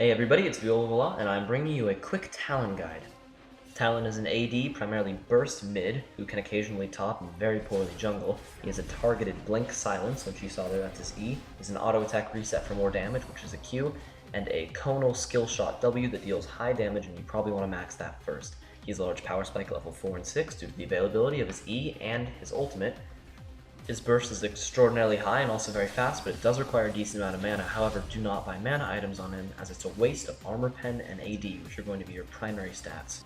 Hey everybody, it's Viola, and I'm bringing you a quick Talon guide. Talon is an AD, primarily burst mid, who can occasionally top and very poorly jungle. He has a targeted blink silence, which you saw there, that's his E. He has an auto attack reset for more damage, which is a Q, and a conal skill shot W that deals high damage, and you probably want to max that first. He has a large power spike at level 4 and 6 due to the availability of his E and his ultimate. His burst is extraordinarily high and also very fast, but it does require a decent amount of mana. However, do not buy mana items on him, as it's a waste of armor pen and AD, which are going to be your primary stats.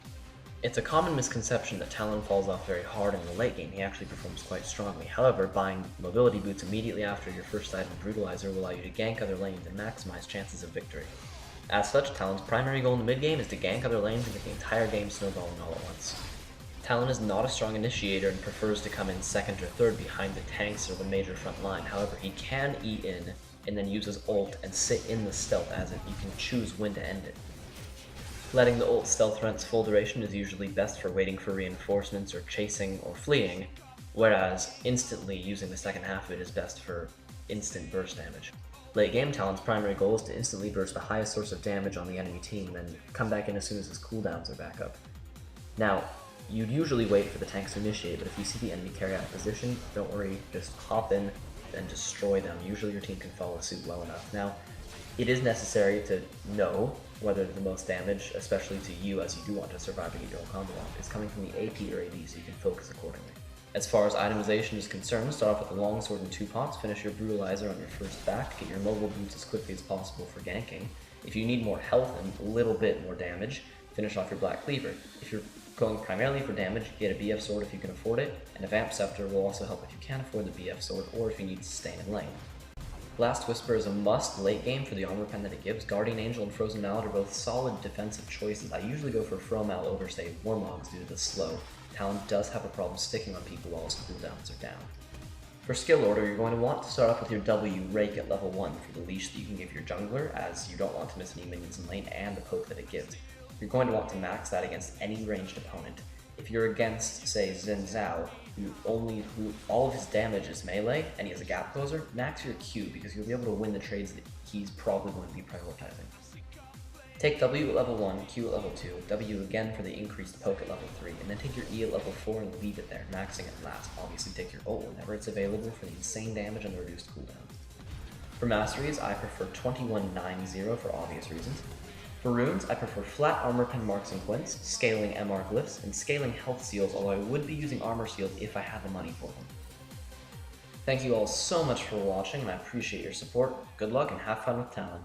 It's a common misconception that Talon falls off very hard in the late game. He actually performs quite strongly. However, buying mobility boots immediately after your first item, Brutalizer, will allow you to gank other lanes and maximize chances of victory. As such, Talon's primary goal in the mid game is to gank other lanes and get the entire game snowballing all at once. Talon is not a strong initiator and prefers to come in second or third behind the tanks or the major front line. However, he can E in and then use his ult and sit in the stealth as it. You can choose when to end it. Letting the ult stealth run its full duration is usually best for waiting for reinforcements or chasing or fleeing, whereas instantly using the second half of it is best for instant burst damage. Late game, Talon's primary goal is to instantly burst the highest source of damage on the enemy team and then come back in as soon as his cooldowns are back up. Now, you'd usually wait for the tanks to initiate, but if you see the enemy carry out of position, don't worry, just hop in and destroy them. Usually your team can follow suit well enough. Now, it is necessary to know whether the most damage, especially to you as you do want to survive and get your own combo off, is coming from the AP or AD, so you can focus accordingly. As far as itemization is concerned, start off with the longsword and 2 pots, finish your brutalizer on your first back, get your mobile boots as quickly as possible for ganking. If you need more health and a little bit more damage, finish off your black cleaver. If you're going primarily for damage, get a BF sword if you can afford it, and a vamp scepter will also help if you can't afford the BF sword or if you need to stay in lane. Blast Whisper is a must late game for the armor pen that it gives. Guardian Angel and Frozen Mallet are both solid defensive choices. I usually go for Fromal over, say, Warmogs due to the slow. Talon does have a problem sticking on people while his cooldowns are down. For skill order, you're going to want to start off with your W Rake at level 1 for the leash that you can give your jungler, as you don't want to miss any minions in lane and the poke that it gives. You're going to want to max that against any ranged opponent. If you're against, say, Xin Zhao, who all of his damage is melee, and he has a gap closer, max your Q, because you'll be able to win the trades that he's probably going to be prioritizing. Take W at level 1, Q at level 2, W again for the increased poke at level 3, and then take your E at level 4 and leave it there, maxing it last. Obviously take your ult whenever it's available for the insane damage and the reduced cooldown. For masteries, I prefer 2190 for obvious reasons. For runes, I prefer flat armor pen marks and quints, scaling MR glyphs, and scaling health seals, although I would be using armor seals if I had the money for them. Thank you all so much for watching, and I appreciate your support. Good luck and have fun with Talon.